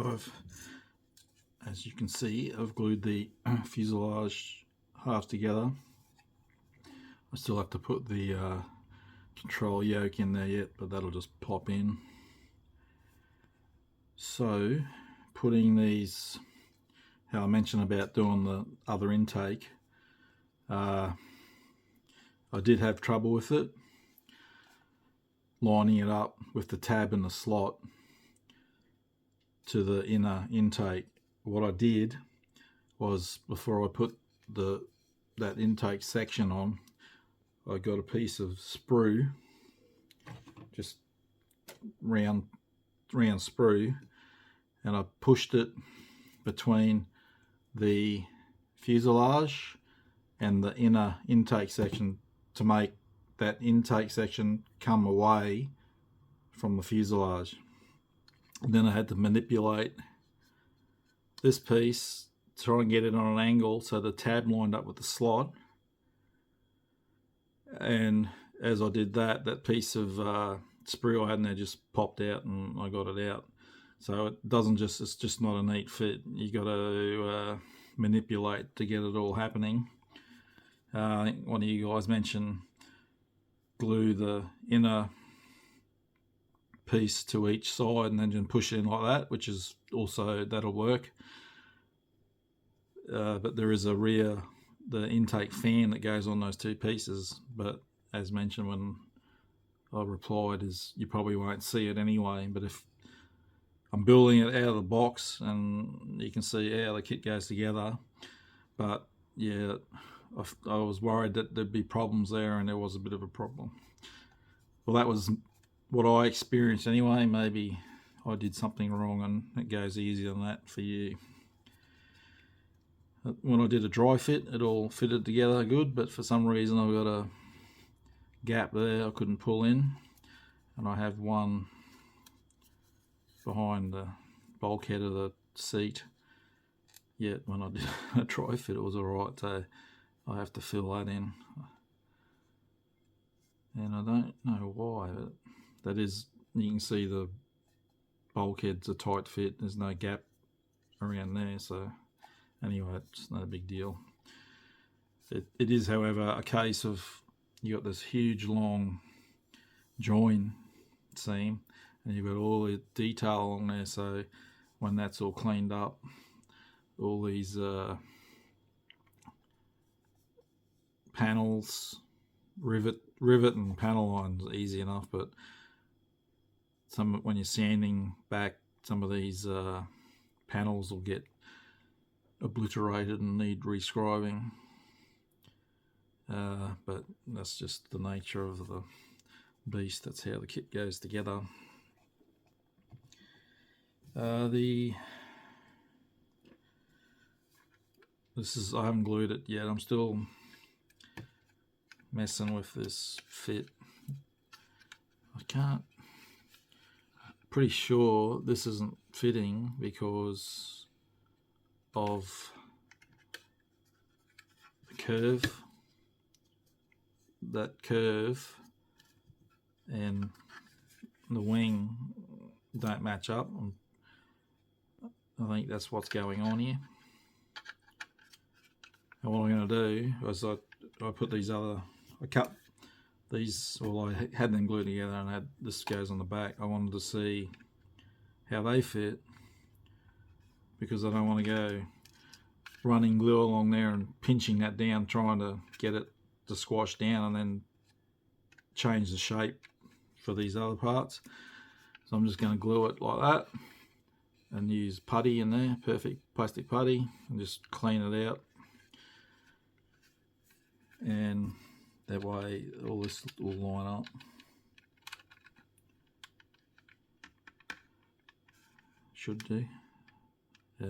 I've, as you can see, I've glued the fuselage half together. I still have to put the control yoke in there yet, but that'll just pop in. So putting these, how I mentioned about doing the other intake, I did have trouble with it, lining it up with the tab in the slot to the inner intake. What I did was, before I put that intake section on, I got a piece of sprue, just round sprue, and I pushed it between the fuselage and the inner intake section to make that intake section come away from the fuselage. And then I had to manipulate this piece, try and get it on an angle so the tab lined up with the slot. And as I did that, that piece of sprue I had in there just popped out and I got it out. So it doesn't just, it's just not a neat fit. You got to manipulate to get it all happening. I think one of you guys mentioned glue the inner piece to each side and then just push it in like that, which is also, that'll work. But there is the intake fan that goes on those two pieces, but as mentioned when I replied, is you probably won't see it anyway. But if I'm building it out of the box, and you can see how the kit goes together, but yeah, I was worried that there'd be problems there, and there was a bit of a problem. Well, that was what I experienced anyway. Maybe I did something wrong and it goes easier than that for you. When I did a dry fit, it all fitted together good, but for some reason I've got a gap there I couldn't pull in, and I have one behind the bulkhead of the seat. Yet when I did a dry fit, it was alright, so I have to fill that in. And I don't know why, but that is, you can see the bulkhead's a tight fit, there's no gap around there, so anyway, it's not a big deal. It is, however, a case of you got this huge long join seam and you've got all the detail along there, so when that's all cleaned up, all these panels, rivet and panel lines are easy enough, but when you're sanding back, some of these panels will get obliterated and need rescribing. But that's just the nature of the beast. That's how the kit goes together. I haven't glued it yet. I'm still messing with this fit. Pretty sure this isn't fitting because of the curve. That curve and the wing don't match up. I think that's what's going on here. And what I'm going to do is I put these I cut these, well, I had them glued together and this goes on the back. I wanted to see how they fit, because I don't want to go running glue along there and pinching that down, trying to get it to squash down and then change the shape for these other parts. So I'm just going to glue it like that and use putty in there, perfect plastic putty, and just clean it out. And that way all this will line up. Should do. Yeah.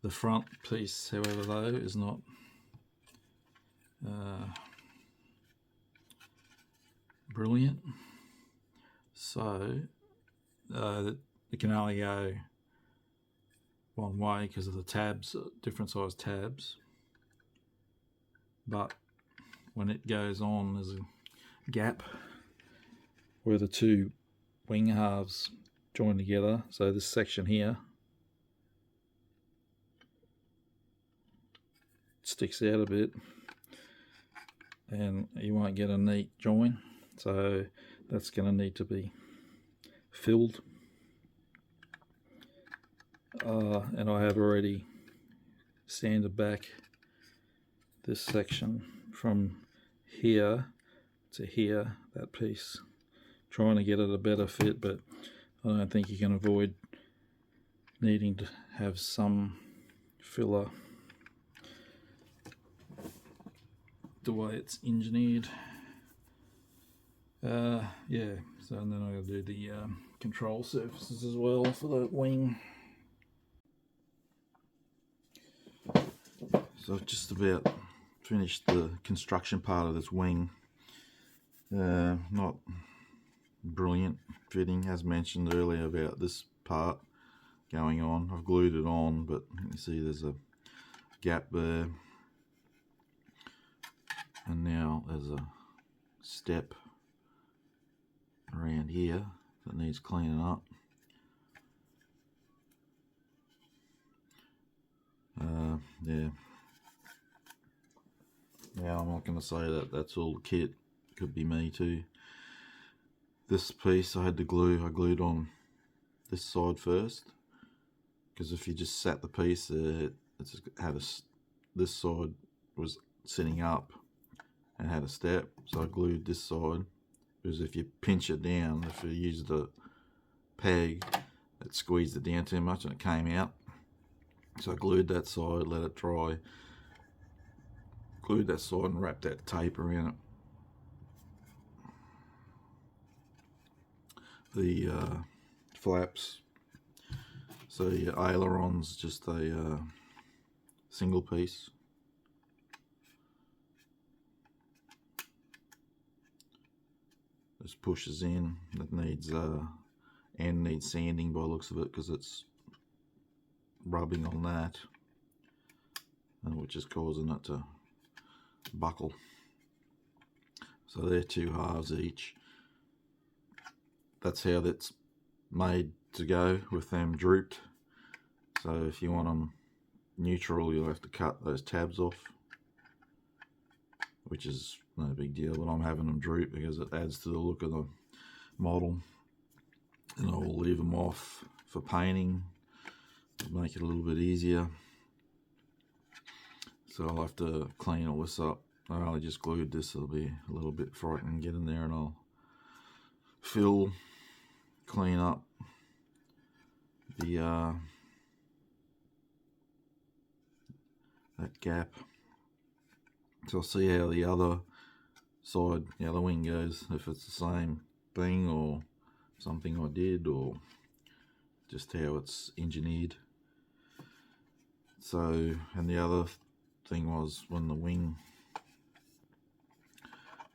The front piece, however, though, is not brilliant. So it can only go one way because of the tabs, different size tabs. But when it goes on, there's a gap where the two wing halves join together. So this section here sticks out a bit and you won't get a neat join, so that's going to need to be filled. And I have already sanded back this section from here to here, that piece, trying to get it a better fit, but I don't think you can avoid needing to have some filler the way it's engineered. Yeah, so and then I'm going to do the control surfaces as well for the wing. So I've just about finished the construction part of this wing. Not brilliant fitting, as mentioned earlier about this part going on. I've glued it on, but you can see there's a gap there, and now there's a step around here that needs cleaning up. Yeah. Now I'm not going to say that that's all the kit. Could be me too. This piece I had to glue. I glued on this side first, because if you just sat the piece there, it just had this side was sitting up and had a step. So I glued this side, because if you pinch it down, if you use the peg, it squeezed it down too much and it came out. So I glued that side, let it dry, glued that side and wrapped that tape around it. The flaps, so your aileron's just a single piece. This pushes in. It needs and needs sanding by the looks of it, because it's rubbing on that, and which is causing it to buckle. So they're 2 halves each. That's how that's made to go, with them drooped. So if you want them neutral, you'll have to cut those tabs off, which is no big deal, but I'm having them droop because it adds to the look of the model. And I will leave them off for painting to make it a little bit easier. So I'll have to clean all this up. I only just glued this, it'll be a little bit frightening to get in there, and I'll fill, clean up the that gap. So I'll see how the other side, the other wing goes, if it's the same thing or something I did, or just how it's engineered. So, and the other thing was, when the wing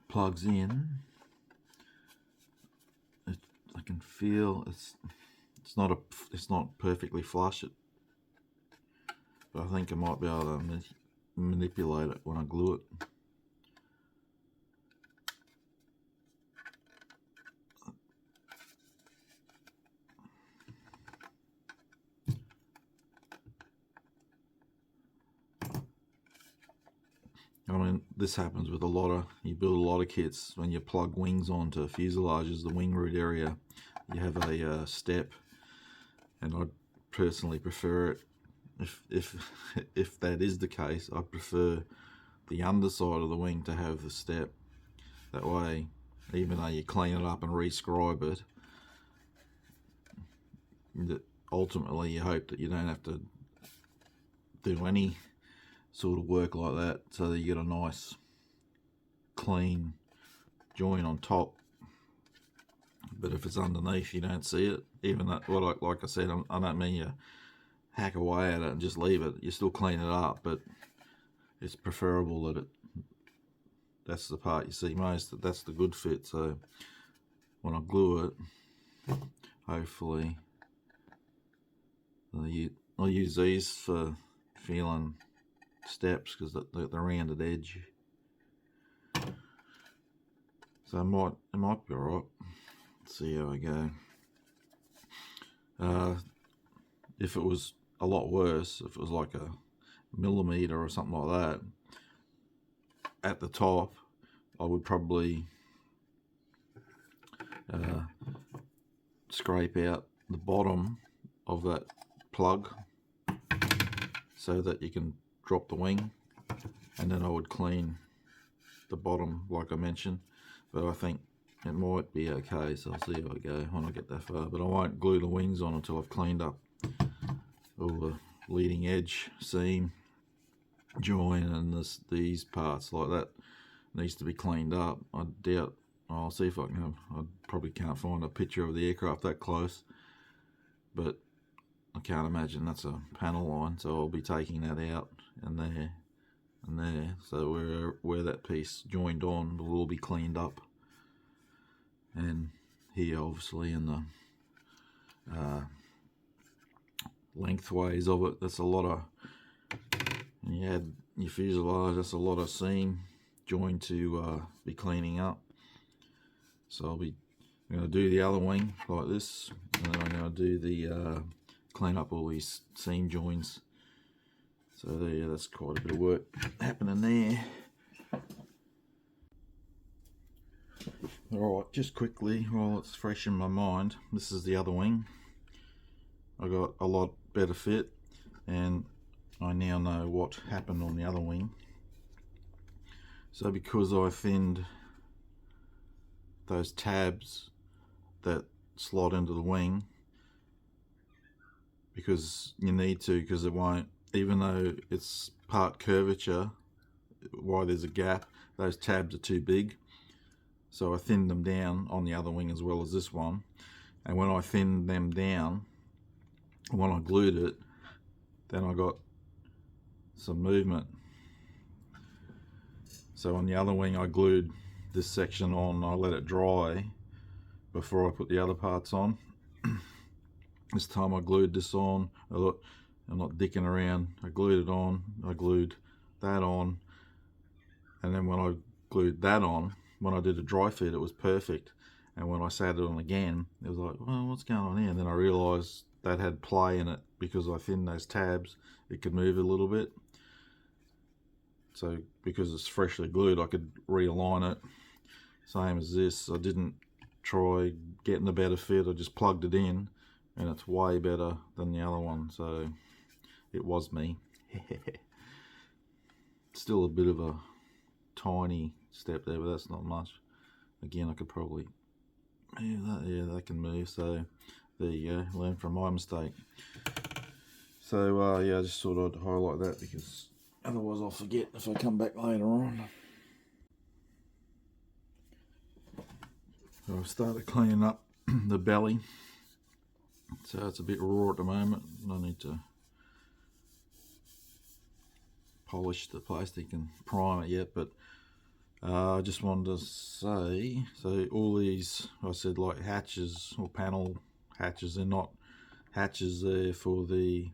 plugs in, I can feel it's not perfectly flush, but I think I might be able to manipulate it when I glue it. I mean, this happens with you build a lot of kits. When you plug wings onto fuselages, the wing root area, you have a step, and I personally prefer it. If that is the case, I prefer the underside of the wing to have the step. That way, even though you clean it up and rescribe it, ultimately you hope that you don't have to do any sort of work like that, so that you get a nice clean join on top. But if it's underneath, you don't see it. Even that, like I said, I don't mean you hack away at it and just leave it. You still clean it up, but it's preferable that that's the part you see most, that's the good fit. So when I glue it, hopefully I'll use these for feeling steps, because the rounded edge. So it might be alright. Let's see how I go. If it was a lot worse, if it was like a millimeter or something like that at the top, I would probably scrape out the bottom of that plug so that you can drop the wing, and then I would clean the bottom like I mentioned. But I think it might be okay, so I'll see how I go when I get that far. But I won't glue the wings on until I've cleaned up all the leading edge, seam, join, and these parts like that needs to be cleaned up. I doubt, I'll see if I can I probably can't find a picture of the aircraft that close, but I can't imagine that's a panel line, so I'll be taking that out, and there and there, so where that piece joined on will all be cleaned up. And here obviously in the lengthways of it, that's a lot of, and you add your fuselage, that's a lot of seam joint to be cleaning up. So I'm going to do the other wing like this, and then I'm going to do the clean up all these seam joins. So there, that's quite a bit of work happening there. Alright, just quickly, while it's fresh in my mind, this is the other wing. I got a lot better fit, and I now know what happened on the other wing. So because I thinned those tabs that slot into the wing, because you need to, because it won't, even though it's part curvature, why there's a gap, those tabs are too big. So I thinned them down on the other wing as well as this one. And when I thinned them down, when I glued it, then I got some movement. So on the other wing, I glued this section on, I let it dry before I put the other parts on. This time I glued this on. I thought, I'm not dicking around. I glued it on, I glued that on, and then when I glued that on, when I did a dry fit, it was perfect. And when I sat it on again, it was like, well, what's going on here? And then I realized that had play in it, because I thinned those tabs, it could move a little bit. So because it's freshly glued, I could realign it. Same as this, I didn't try getting a better fit, I just plugged it in, and it's way better than the other one. So it was me. Still a bit of a tiny step there, but that's not much. Again, I could probably move that. Yeah, that can move. So there you go, learn from my mistake. So yeah, I just thought I'd highlight that, because otherwise I'll forget if I come back later on. So I've started cleaning up the belly, so it's a bit raw at the moment. I need to polish the plastic and prime it yet, but I just wanted to say, so all these, I said, like hatches or panel hatches, they're not hatches, there for the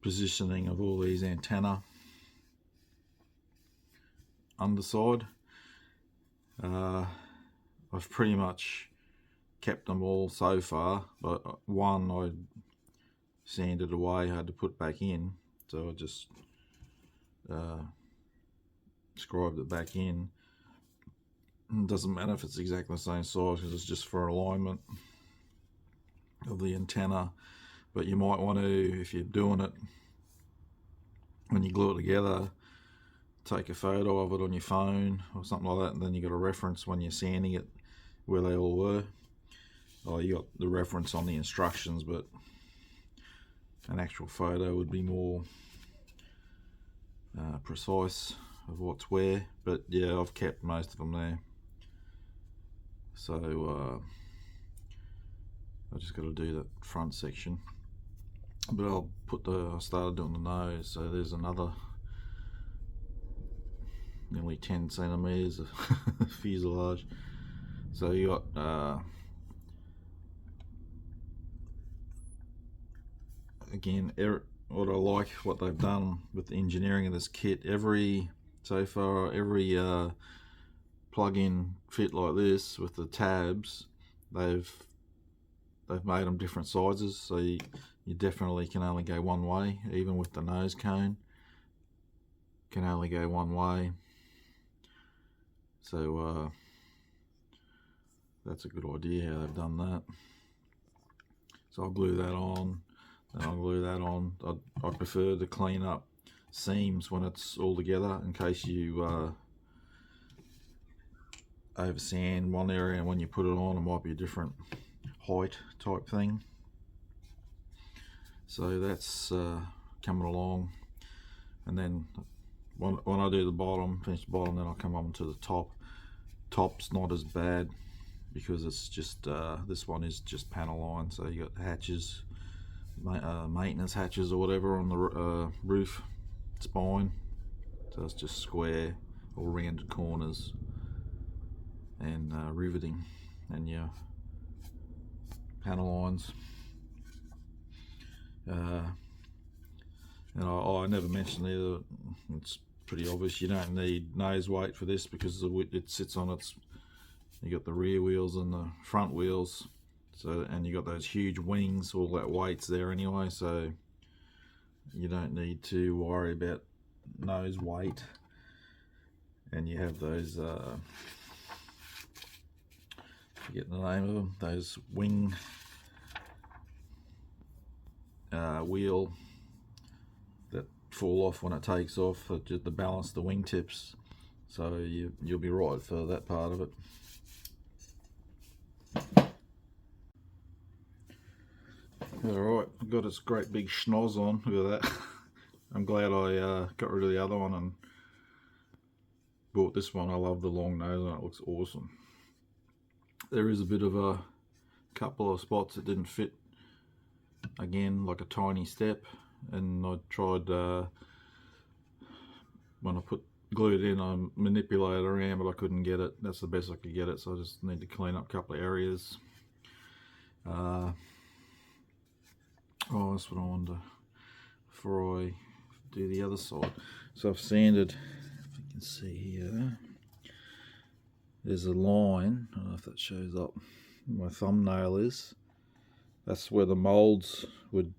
positioning of all these antenna underside. I've pretty much kept them all so far, but one I sanded away, had to put back in, so I just scribed it back in. It doesn't matter if it's exactly the same size, because it's just for alignment of the antenna. But you might want to, if you're doing it, when you glue it together, take a photo of it on your phone or something like that, and then you got a reference when you're sanding it where they all were. Oh, you got the reference on the instructions, but an actual photo would be more precise of what's where. But yeah, I've kept most of them there. So I just got to do that front section. But I started doing the nose, so there's another nearly 10 centimeters of fuselage. So you got again, what I like, what they've done with the engineering of this kit, every plug-in fit like this with the tabs, they've they've made them different sizes, so you definitely can only go one way. Even with the nose cone, can only go one way. So that's a good idea how they've done that. So I'll glue that on, then I'll glue that on. I prefer to clean up seams when it's all together, in case you over sand one area, and when you put it on it might be a different height type thing. So that's coming along, and then when I do the bottom, finish the bottom, then I'll come on to the top. Top's not as bad because it's just this one is just panel line, so you got hatches, maintenance hatches or whatever on the roof spine, so it's just square or rounded corners and riveting and your panel lines. And I never mentioned either, it's pretty obvious, you don't need nose weight for this because it sits on its, you got the rear wheels and the front wheels, so, and you got those huge wings, all that weight's there anyway, so you don't need to worry about nose weight. And you have those forget the name of them, those wing wheel that fall off when it takes off, just to balance the wingtips, so you'll be right for that part of it. Alright, I've got this great big schnoz on, look at that. I'm glad I got rid of the other one and bought this one. I love the long nose and it looks awesome. There is a bit of a couple of spots that didn't fit, again like a tiny step, and I tried when I glued it in, I manipulated around but I couldn't get it. That's the best I could get it, so I just need to clean up a couple of areas. Oh, that's what I wanted to, before I do the other side. So I've sanded, if you can see here, there's a line, I don't know if that shows up, my thumbnail is, that's where the molds would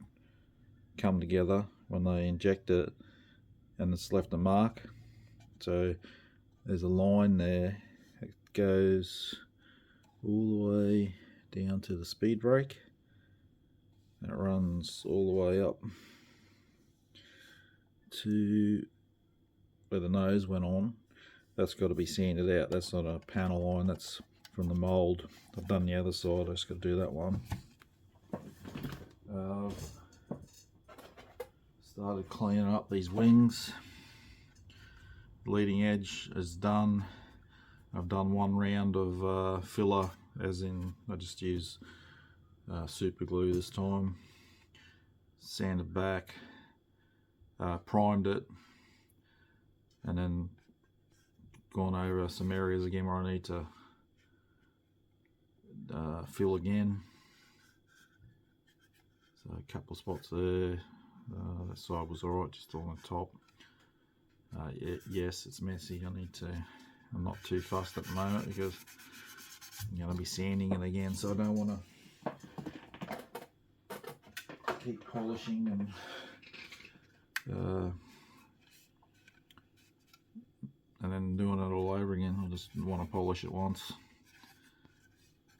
come together when they inject it, and it's left a mark. So there's a line there, it goes all the way down to the speed brake, and it runs all the way up to where the nose went on. That's got to be sanded out. That's not a panel line, that's from the mold. I've done the other side, I just got to do that one. Started cleaning up these wings. Leading edge is done. I've done one round of filler, as in I just use super glue this time. Sanded back, primed it, and then gone over some areas again where I need to fill again. So a couple of spots there. That side was alright, just on the top. Yes, it's messy. I'm not too fussed at the moment because I'm going to be sanding it again, so I don't want to keep polishing and then doing it all over again. I just want to polish it once.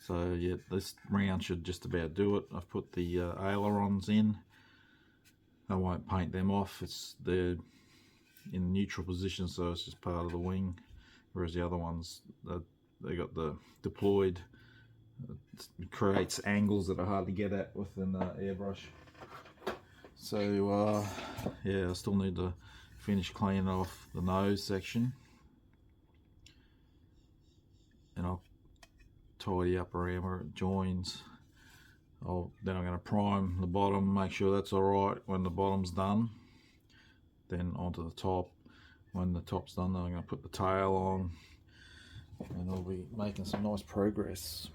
So yeah, this round should just about do it. I've put the ailerons in. I won't paint them off. They're in neutral position, so it's just part of the wing. Whereas the other ones, they got the deployed. It creates angles that are hard to get at with an airbrush. So yeah, I still need to finish cleaning off the nose section, and I'll tidy up around where it joins. Then I'm going to prime the bottom, make sure that's alright when the bottom's done. Then onto the top. When the top's done, then I'm going to put the tail on, and I'll be making some nice progress.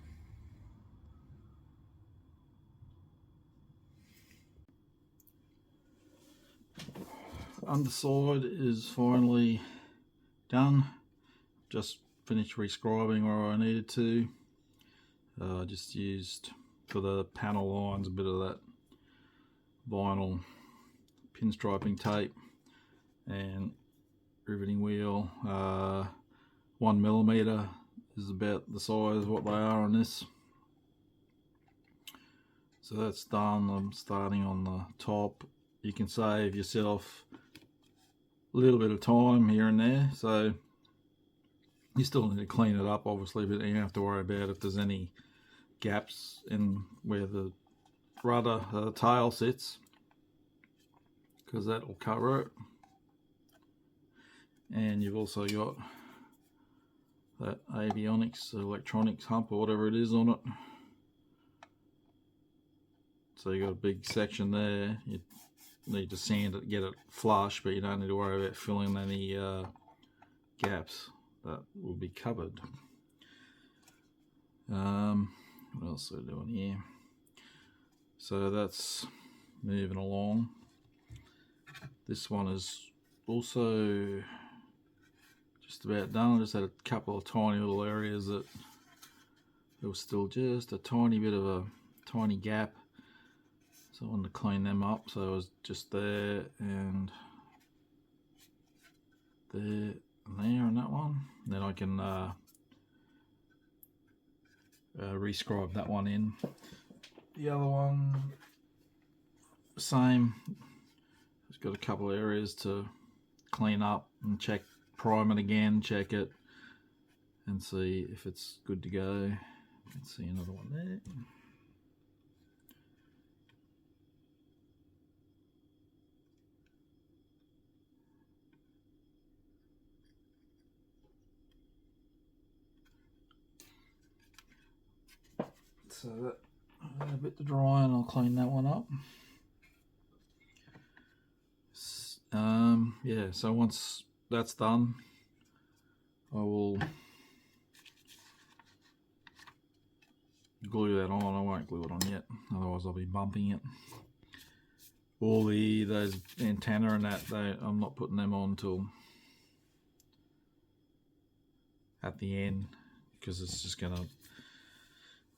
Underside is finally done. Just finished rescribing where I needed to. I just used for the panel lines, a bit of that vinyl pinstriping tape, and riveting wheel. 1mm is about the size what they are on this. So that's done. I'm starting on the top. You can save yourself a little bit of time here and there, so you still need to clean it up obviously, but you don't have to worry about if there's any gaps in where the rudder tail sits, because that will cover it. And you've also got that avionics electronics hump or whatever it is on it. So you got a big section there. You need to sand it, get it flush, but you don't need to worry about filling any gaps. That will be covered. What else are we doing here? So that's moving along. This one is also just about done. I just had a couple of tiny little areas that there was still just a tiny bit of a tiny gap, so I wanted to clean them up. So I was just there and there and there on that one. Then I can rescribe that one in. The other one, same. It's got a couple of areas to clean up and check, prime it again, check it, and see if it's good to go. You can see another one there. So that a bit to dry, and I'll clean that one up. Yeah, so once that's done, I will glue that on. I won't glue it on yet, otherwise I'll be bumping it. All those antenna and that, I'm not putting them on till at the end, because it's just going to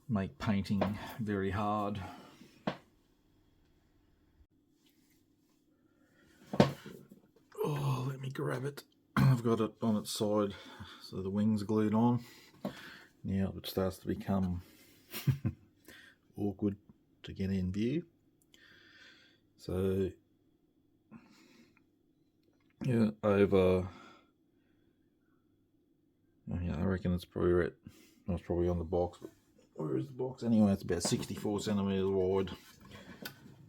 make painting very hard. Oh, let me grab it. I've got it on its side, so the wings glued on. Now it starts to become awkward to get in view. So yeah, over, yeah, I reckon it's probably right. I was probably on the box, but where is the box? Anyway, it's about 64 centimeters wide.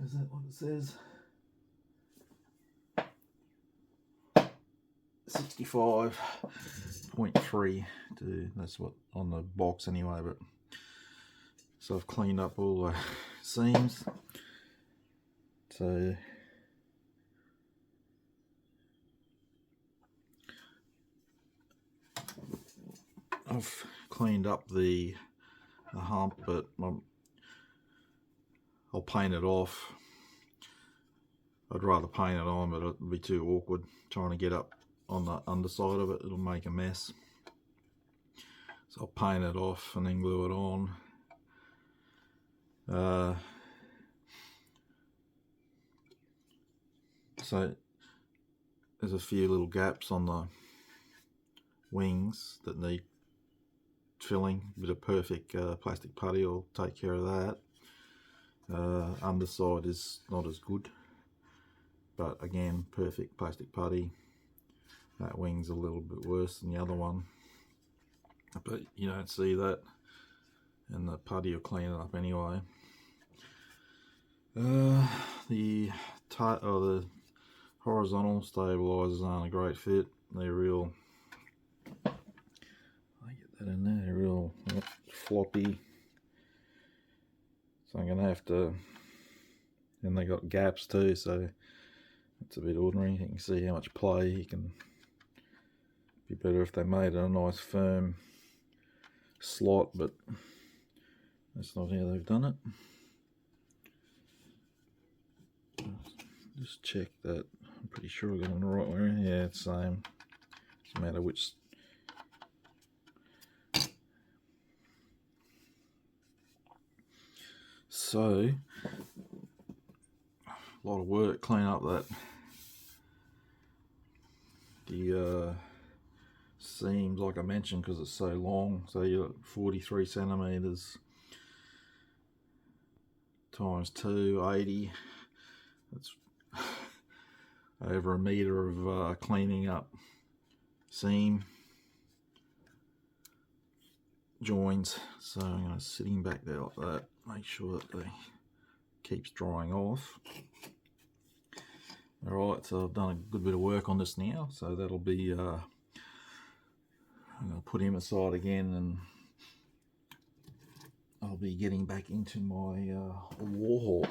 Is that what it says? 65.3 to, that's what on the box anyway. But so I've cleaned up all the seams. So I've cleaned up the hump, but I'll paint it off. I'd rather paint it on, but it'll be too awkward trying to get up on the underside of it. It'll make a mess. So I'll paint it off and then glue it on. So there's a few little gaps on the wings that need filling. A bit of perfect plastic putty will take care of that. Underside is not as good, but again, perfect plastic putty. That wing's a little bit worse than the other one, but you don't see that, and the putty will clean it up anyway. The horizontal stabilizers aren't a great fit. They're real, I get that in there, they're real floppy. So I'm gonna have to, and they got gaps too, so it's a bit ordinary. You can see how much play. You can be better if they made a nice firm slot, but that's not how they've done it. Just check that. I'm pretty sure I got them the right way. Yeah, it's the same. Doesn't matter which. So, a lot of work clean up the seams, like I mentioned, because it's so long. So you're 43 centimeters times 2, 80. That's over a meter of cleaning up seam joins. So I'm going to sit him back there like that, make sure that they keeps drying off. Alright, so I've done a good bit of work on this now, so that'll be I'm going to put him aside again, and I'll be getting back into my Warhawk.